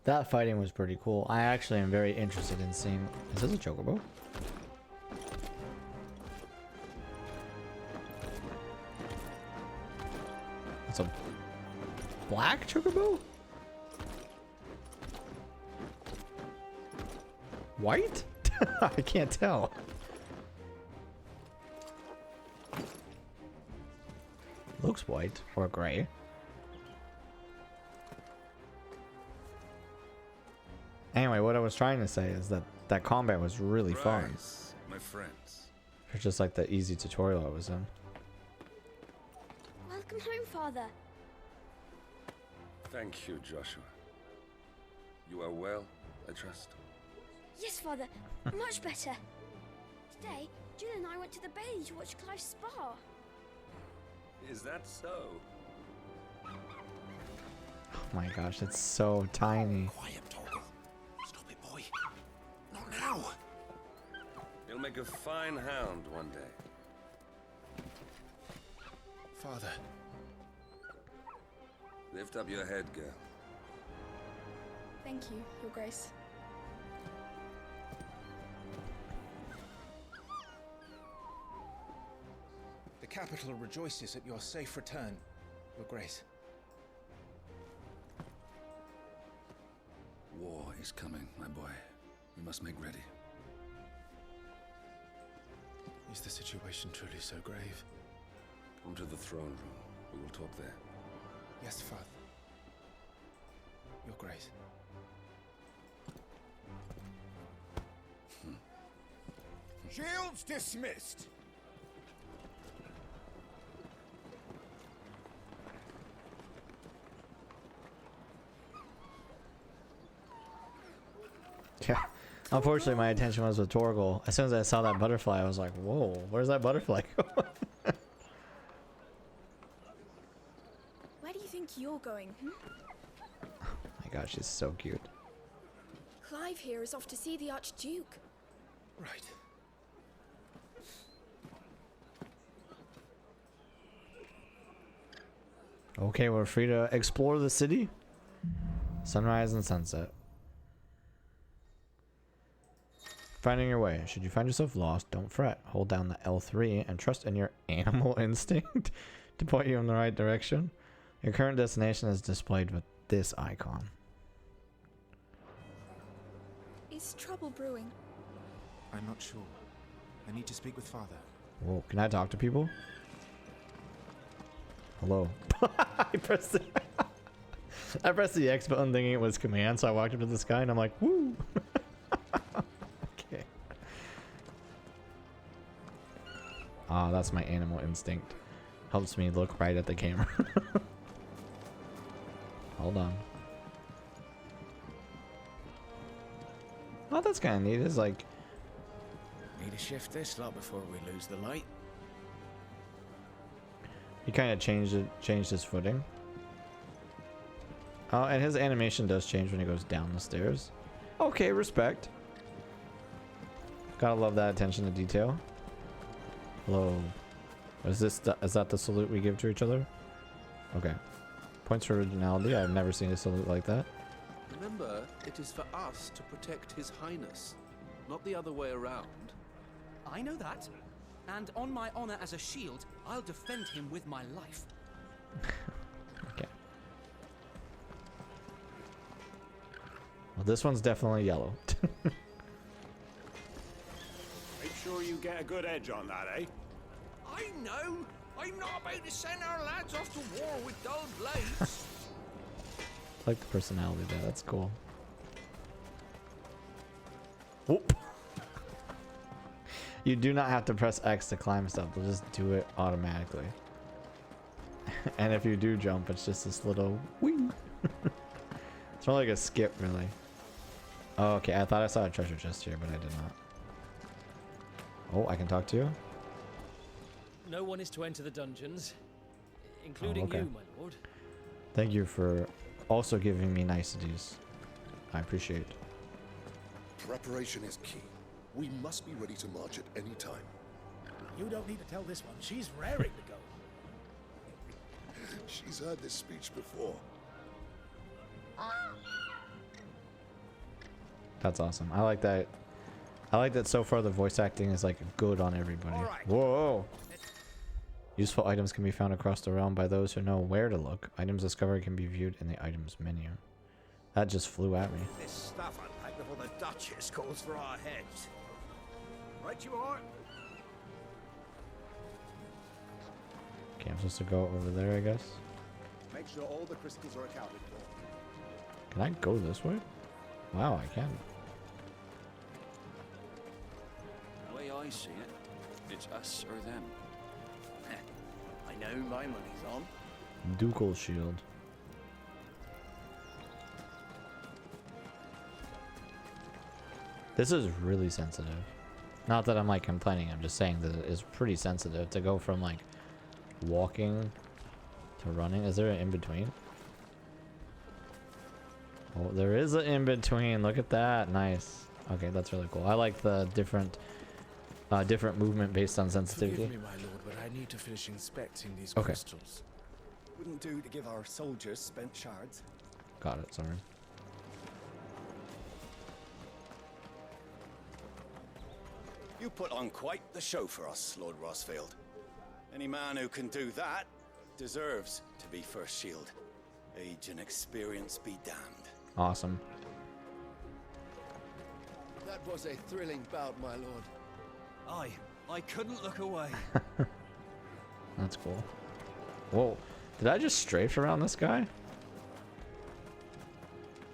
That fighting was pretty cool. I actually am very interested in seeing... Is this a chocobo? It's a black chocobo? White? I can't tell. Looks white or gray. Anyway, what I was trying to say is that that combat was really fun. My friends. It's just like the easy tutorial I was in. Welcome home, Father. Thank you, Joshua. You are well, I trust. Yes, Father. Much better. Today, Jill and I went to the bay to watch Clive's spa. Is that so? Oh my gosh, it's so tiny. Quiet, Torgal. Stop it, boy. Not now. You'll make a fine hound one day. Father. Lift up your head, girl. Thank you, Your Grace. The capital rejoices at your safe return, Your Grace. War is coming, my boy. We must make ready. Is the situation truly so grave? Come to the throne room. We will talk there. Yes, Father. Your Grace. Shields dismissed. Yeah. Unfortunately, my attention was with Torgal. As soon as I saw that butterfly, I was like, whoa, where's that butterfly going? Where do you think you're going? Oh my gosh, she's so cute. Clive here is off to see the Archduke. Right. Okay, we're free to explore the city. Sunrise and sunset. Finding your way. Should you find yourself lost, don't fret. Hold down the L3 and trust in your animal instinct to point you in the right direction. Your current destination is displayed with this icon. Is trouble brewing? I'm not sure. I need to speak with Father. Whoa, can I talk to people? Hello. I pressed the X button thinking it was command, so I walked up to this guy and I'm like, woo! Okay. Ah, that's my animal instinct. Helps me look right at the camera. Hold on. Oh, that's kind of neat. It's like... Need to shift this lot before we lose the light. He kind of changed his footing. Oh, and his animation does change when he goes down the stairs. Okay, respect. Gotta love that attention to detail. Hello. Is that the salute we give to each other? Okay. Points for originality. I've never seen a salute like that. Remember, it is for us to protect His Highness, not the other way around. I know that. And on my honor as a shield, I'll defend him with my life. Okay. Well, this one's definitely yellow. Make sure you get a good edge on that, eh? I know! I'm not about to send our lads off to war with dull blades! I like the personality there. That's cool. Whoop. You do not have to press X to climb stuff. They'll just do it automatically. And if you do jump, it's just this little wing. It's more like a skip, really. Oh, okay. I thought I saw a treasure chest here, but I did not. Oh, I can talk to you? No one is to enter the dungeons, including okay. you, my lord. Thank you for also giving me niceties. I appreciate it. Preparation is key. We must be ready to march at any time. You don't need to tell this one. She's raring to go. She's heard this speech before. That's awesome. I like that. I like that so far the voice acting is like good on everybody. Whoa! Useful items can be found across the realm by those who know where to look. Items discovered can be viewed in the items menu. That just flew at me. This stuff unpacked before the Duchess calls for our heads. Right you are. Okay, I'm supposed to go over there, I guess. Make sure all the crystals are accounted for. Can I go this way? Wow, I can. The way I see it, it's us or them. I know my money's on. Ducal shield. This is really sensitive. Not that I'm like complaining, I'm just saying that it is pretty sensitive to go from like walking to running. Is there an in-between? Oh, there is an in-between. Look at that. Nice. Okay, that's really cool. I like the different movement based on sensitivity. Forgive me, my lord, but I need to finish inspecting these Okay. crystals. Wouldn't do to give our soldiers spent shards. Got it, sorry. You put on quite the show for us, Lord Rossfield. Any man who can do that deserves to be first shield. Age and experience be damned. Awesome. That was a thrilling bout, my lord. I couldn't look away. That's cool. Whoa. Did I just strafe around this guy?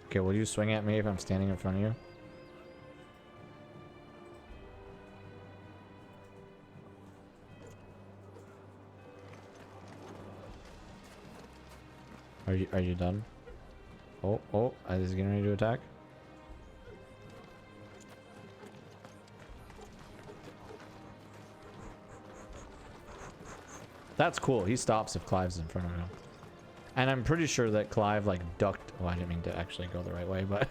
Okay, will you swing at me if I'm standing in front of you? Are you done? Oh, is he getting ready to attack? That's cool. He stops if Clive's in front of him. And I'm pretty sure that Clive like ducked. Well, I didn't mean to actually go the right way, but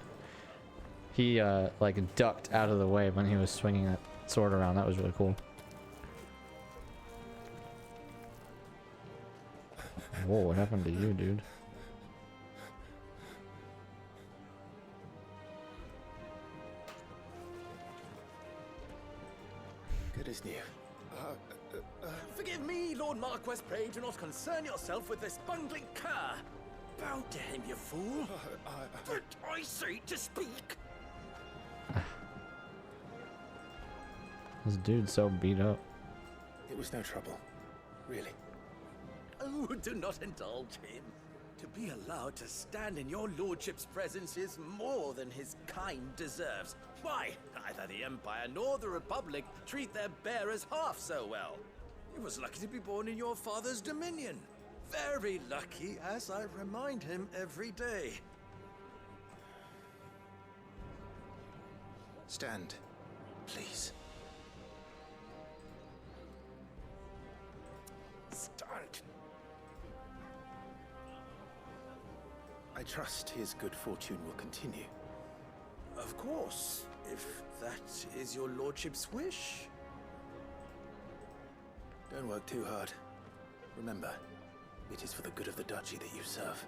he like ducked out of the way when he was swinging that sword around. That was really cool. Whoa, what happened to you, dude? Good as new. Forgive me, Lord Marquess. Pray do not concern yourself with this bungling cur. Bow to him, you fool. But I say to speak. This dude's so beat up. It was no trouble. Really. Oh, do not indulge him. To be allowed to stand in your lordship's presence is more than his kind deserves. Why, neither the Empire nor the Republic treat their bearers half so well. He was lucky to be born in your father's dominion. Very lucky, as I remind him every day. Stand, please. Stand. I trust his good fortune will continue. Of course, if that is your lordship's wish. Don't work too hard. Remember, it is for the good of the duchy that you serve.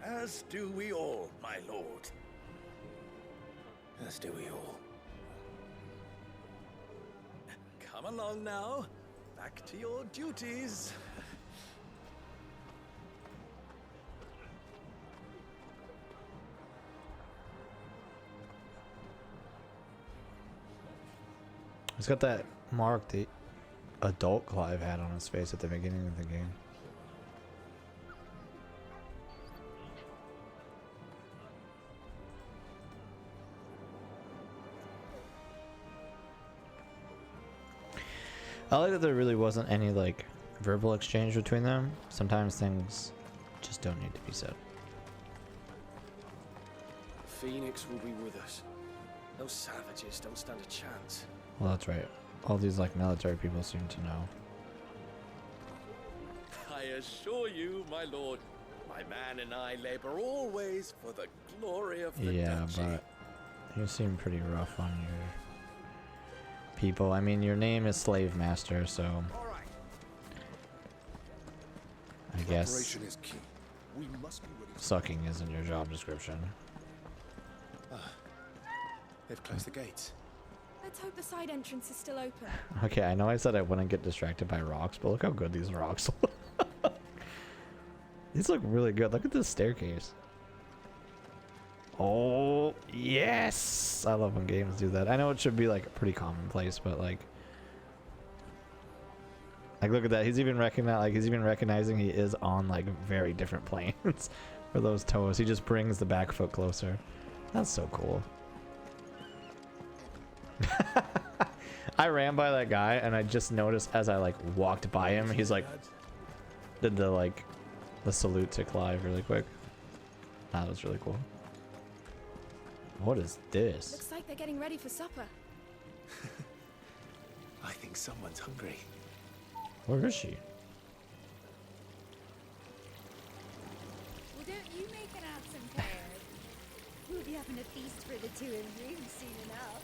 As do we all, my lord. As do we all. Come along now. Back to your duties. He's got that mark the adult Clive had on his face at the beginning of the game. I like that there really wasn't any like verbal exchange between them. Sometimes things just don't need to be said. Phoenix will be with us. Those savages don't stand a chance. Well, that's right. All these like military people seem to know. I assure you, my lord, my man and I labor always for the glory of the Yeah, duchy. but you seem pretty rough on your people. I mean, your name is Slave Master, so I guess. Preparation is key. We must be ready to... Sucking is in your job description. They've closed the gates. Let's hope the side entrance is still open. Okay, I know I said I wouldn't get distracted by rocks, but look how good these rocks look. These look really good. Look at this staircase. Oh, yes! I love when games do that. I know it should be like pretty commonplace, but like look at that. He's even recognizing he is on like very different planes for those toes. He just brings the back foot closer. That's so cool. I ran by that guy and I just noticed as I like walked by him, he's like did the salute to Clive really quick. That was really cool. What is this? Looks like they're getting ready for supper. I think someone's hungry. Where is she? Well, don't you make an handsome pair? We'll be having a feast for the two of you soon enough.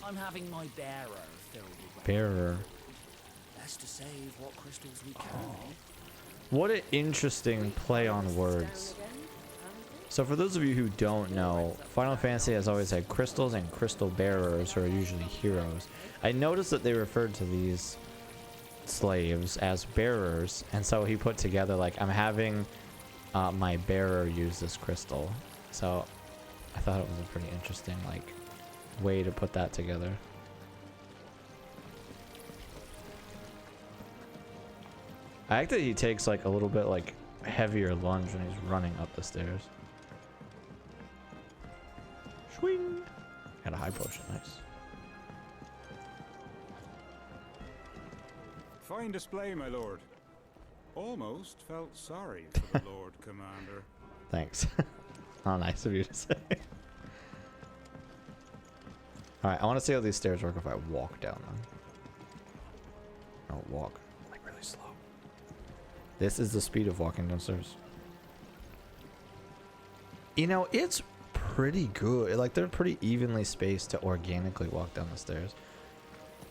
I'm having my bearer filled with Bearer. best to save what crystals we can. What an interesting play on words. So for those of you who don't know, Final Fantasy has always had crystals and crystal bearers who are usually heroes. I noticed that they referred to these slaves as bearers, and so he put together like, I'm having my bearer use this crystal. So I thought it was a pretty interesting like way to put that together. I like that he takes like a little bit like heavier lunge when he's running up the stairs. Swing! Got a high potion, nice. Fine display, my lord. Almost felt sorry for the Lord Commander. Thanks. How nice of you to say. Alright, I want to see how these stairs work if I walk down them. Oh, walk. Like really slow. This is the speed of walking downstairs. You know, it's pretty good. Like, they're pretty evenly spaced to organically walk down the stairs.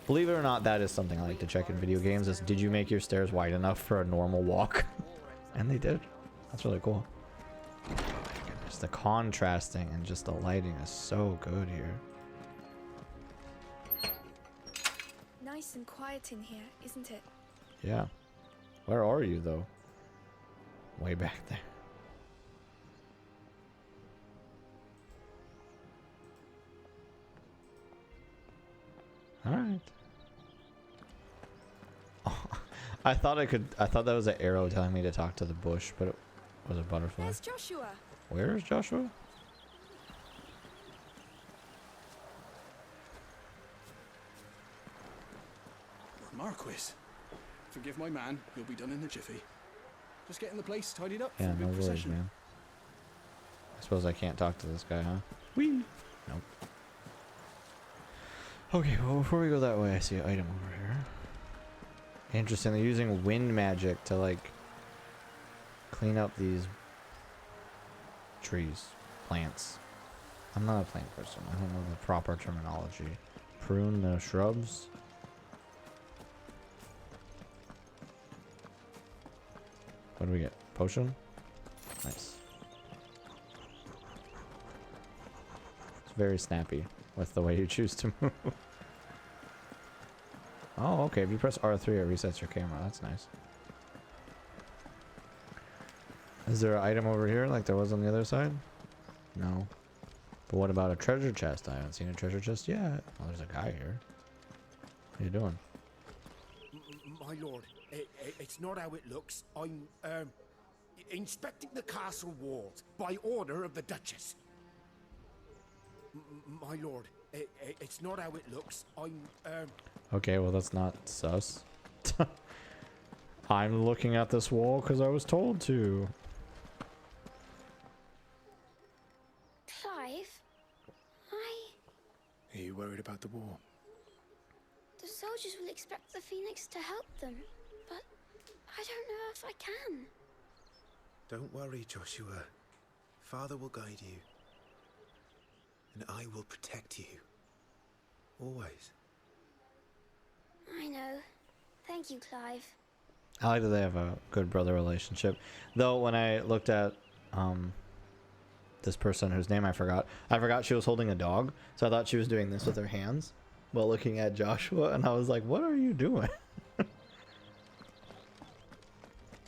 Believe it or not, that is something I like to check in video games, is did you make your stairs wide enough for a normal walk? And they did. That's really cool. Oh my goodness, the contrasting and just the lighting is so good here. Nice and quiet in here, isn't it? Yeah. Where are you, though? Way back there. Alright. Oh, I thought that was an arrow telling me to talk to the bush, but it was a butterfly. There's Joshua. Where is Joshua? Marquis, forgive my man. He'll be done in a jiffy. Just getting the place tidied up Yeah, for a no good worries, procession. man. I suppose I can't talk to this guy, huh? Whee! Nope. Okay, well, before we go that way, I see an item over here. Interesting, they're using wind magic to, like, clean up these trees, plants. I'm not a plant person. I don't know the proper terminology. Prune the shrubs? What do we get? Potion? Nice. It's very snappy with the way you choose to move. Oh, okay. If you press R3, it resets your camera. That's nice. Is there an item over here like there was on the other side? No. But what about a treasure chest? I haven't seen a treasure chest yet. Oh, there's a guy here. What are you doing? My lord, it's not how it looks. I'm, inspecting the castle walls by order of the Duchess. My lord, it's not how it looks. I'm, Okay, well that's not sus. I'm looking at this wall because I was told to. Clive, Are you worried about the war? the soldiers will expect the Phoenix to help them, but I don't know if I can. Don't worry, Joshua. Father will guide you. And I will protect you. Always. I know. Thank you, Clive. I like that they have a good brother relationship. Though when I looked at this person whose name I forgot she was holding a dog, so I thought she was doing this with her hands while looking at Joshua, and I was like, what are you doing?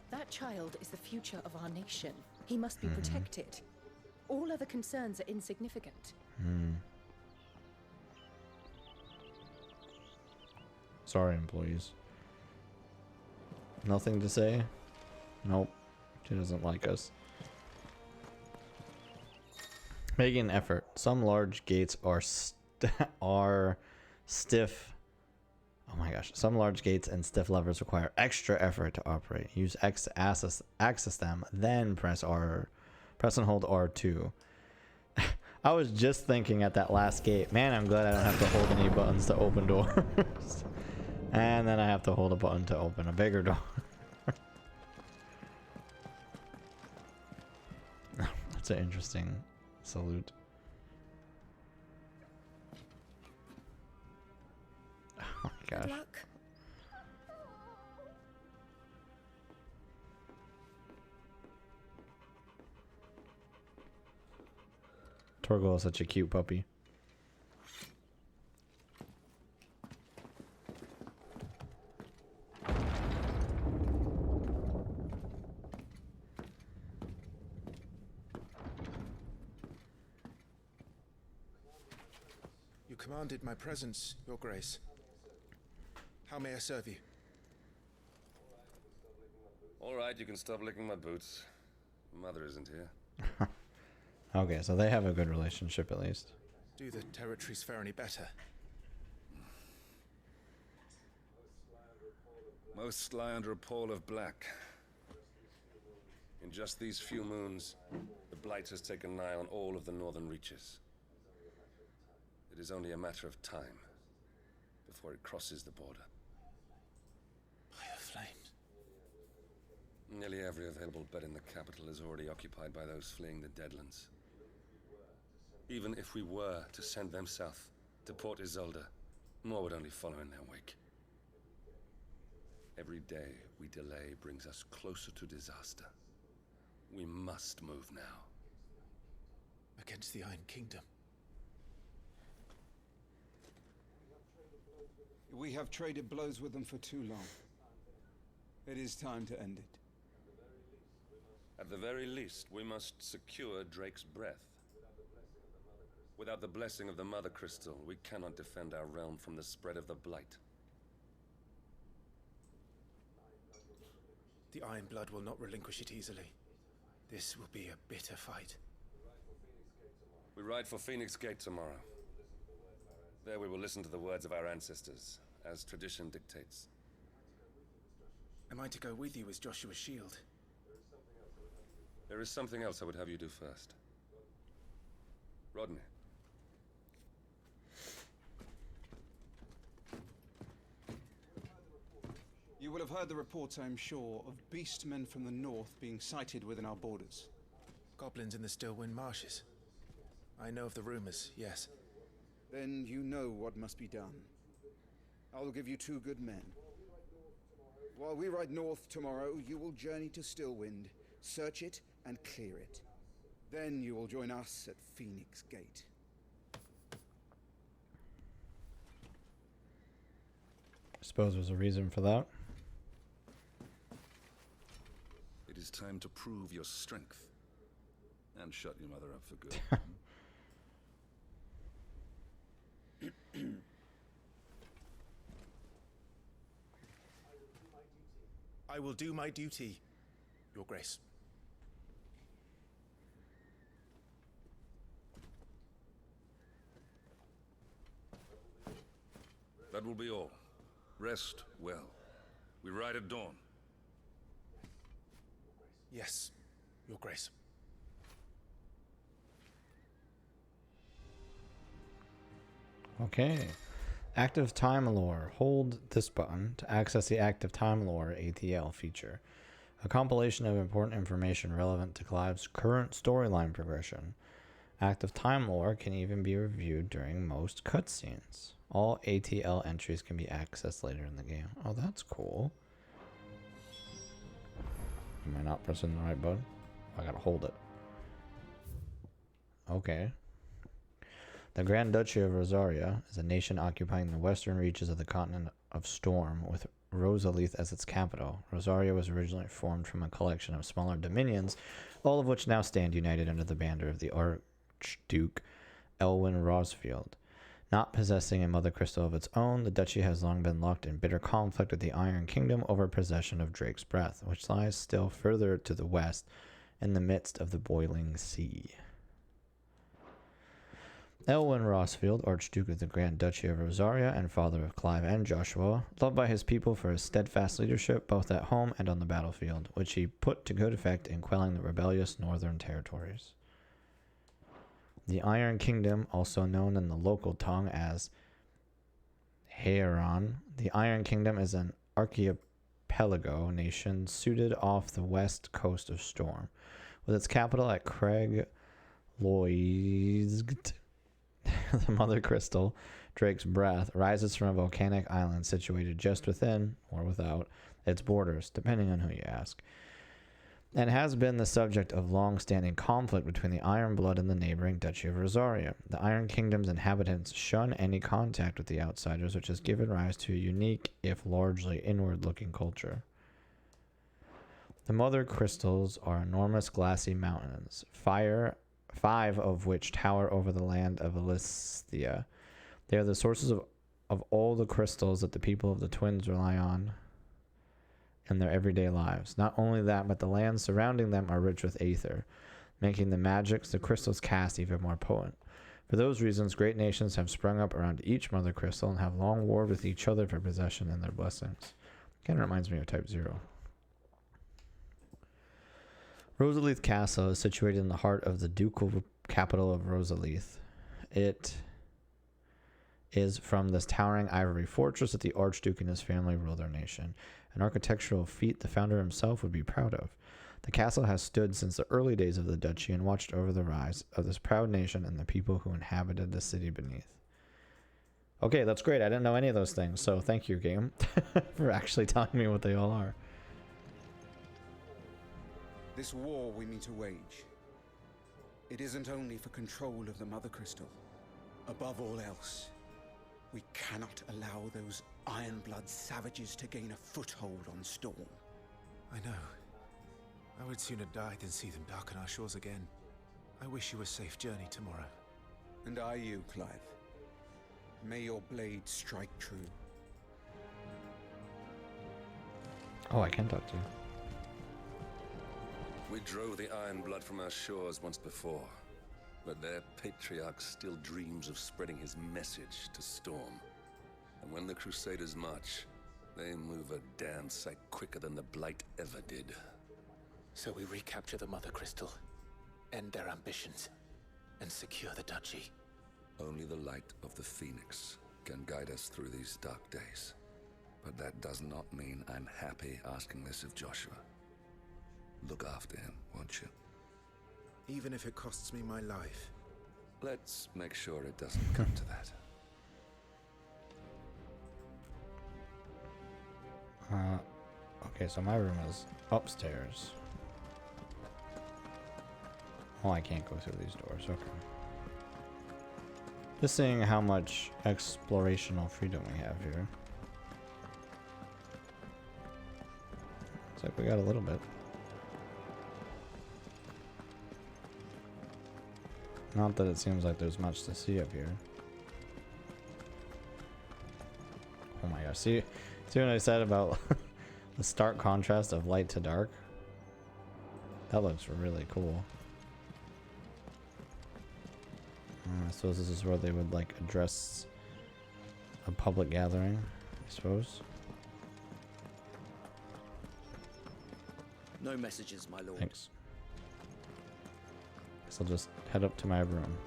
That child is the future of our nation. He must be protected. All other concerns are insignificant. Sorry, employees. Nothing to say? Nope. She doesn't like us. Making an effort. Some large gates are stiff. Oh my gosh. Some large gates and stiff levers require extra effort to operate. Use X to access them, then press and hold R2. I was just thinking at that last gate, man, I'm glad I don't have to hold any buttons to open doors. And then I have to hold a button to open a bigger door. That's an interesting salute. Oh my gosh. Good luck. Torgal is such a cute puppy. You commanded my presence, Your Grace. How may I serve you? All right, you can stop licking my boots. Mother isn't here. Okay, so they have a good relationship at least. Do the territories fare any better? Most lie under a pall of black. In just these few moons, the Blight has taken nigh on all of the northern reaches. It is only a matter of time before it crosses the border. By the flames. Nearly every available bed in the capital is already occupied by those fleeing the Deadlands. Even if we were to send them south to Port Isolde, more would only follow in their wake. Every day we delay brings us closer to disaster. We must move now. Against the Iron Kingdom. We have traded blows with them for too long. It is time to end it. At the very least, we must secure Drake's breath. Without the blessing of the Mother Crystal, we cannot defend our realm from the spread of the Blight. The Iron Blood will not relinquish it easily. This will be a bitter fight. We ride for Phoenix Gate tomorrow. There we will listen to the words of our ancestors, as tradition dictates. Am I to go with you as Joshua's shield? There is something else I would have you do first. Rodney. You will have heard the reports, I am sure, of beastmen from the north being sighted within our borders. Goblins in the Stillwind Marshes. I know of the rumors, yes. Then you know what must be done. I will give you 2 good men. While we ride north tomorrow, you will journey to Stillwind, search it and clear it. Then you will join us at Phoenix Gate. I suppose there's a reason for that. It is time to prove your strength. And shut your mother up for good. I will do my duty, Your Grace. That will be all. Rest well. We ride at dawn. Yes, Your Grace. Okay. Active Time Lore. Hold this button to access the Active Time Lore ATL feature. A compilation of important information relevant to Clive's current storyline progression. Active Time Lore can even be reviewed during most cutscenes. All ATL entries can be accessed later in the game. Oh, that's cool. Am I not pressing the right button? I gotta hold it. Okay. The Grand Duchy of Rosaria is a nation occupying the western reaches of the continent of Storm, with Rosalia as its capital. Rosaria was originally formed from a collection of smaller dominions, all of which now stand united under the banner of the Archduke Elwin Rosfield. Not possessing a mother crystal of its own, the duchy has long been locked in bitter conflict with the Iron Kingdom over possession of Drake's Breath, which lies still further to the west in the midst of the boiling sea. Elwin Rosfield, Archduke of the Grand Duchy of Rosaria and father of Clive and Joshua, loved by his people for his steadfast leadership both at home and on the battlefield, which he put to good effect in quelling the rebellious northern territories. The Iron Kingdom, also known in the local tongue as Heiron, the Iron Kingdom is an archipelago nation suited off the west coast of Storm, with its capital at Craig Loisgt. The Mother Crystal, Drake's Breath, rises from a volcanic island situated just within, or without, its borders, depending on who you ask, and has been the subject of long-standing conflict between the Iron Blood and the neighboring Duchy of Rosaria. The Iron Kingdom's inhabitants shun any contact with the outsiders, which has given rise to a unique, if largely inward-looking culture. The Mother Crystals are enormous glassy mountains, five of which tower over the land of Elysia. They are the sources of all the crystals that the people of the Twins rely on in their everyday lives. Not only that, but the lands surrounding them are rich with aether, making the magics the crystals cast even more potent. For those reasons, great nations have sprung up around each Mother Crystal and have long warred with each other for possession and their blessings. Kind of reminds me of Type 0. Rosalith Castle is situated in the heart of the ducal capital of Rosalith. It is from this towering ivory fortress that the Archduke and his family rule their nation, an architectural feat the founder himself would be proud of. The castle has stood since the early days of the duchy and watched over the rise of this proud nation and the people who inhabited the city beneath. Okay, that's great. I didn't know any of those things, so thank you, game, for actually telling me what they all are. This war we mean to wage, it isn't only for control of the Mother Crystal. Above all else, we cannot allow those Ironblood savages to gain a foothold on Storm. I know. I would sooner die than see them darken our shores again. I wish you a safe journey tomorrow. And I you, Clive. May your blade strike true. Oh, I can talk to you. We drove the Ironblood from our shores once before, but their patriarch still dreams of spreading his message to Storm. And when the Crusaders march, they move a damn sight quicker than the Blight ever did. So we recapture the Mother Crystal, end their ambitions, and secure the duchy. Only the light of the Phoenix can guide us through these dark days. But that does not mean I'm happy asking this of Joshua. Look after him, won't you? Even if it costs me my life. Let's make sure it doesn't come to that. Okay, so my room is upstairs. Oh, I can't go through these doors. Okay. Just seeing how much explorational freedom we have here. Looks like we got a little bit. Not that it seems like there's much to see up here. Oh my gosh, see what I said about the stark contrast of light to dark? That looks really cool. I suppose this is where they would like address a public gathering, I suppose. No messages, my lord. Thanks. Guess I'll just head up to my room.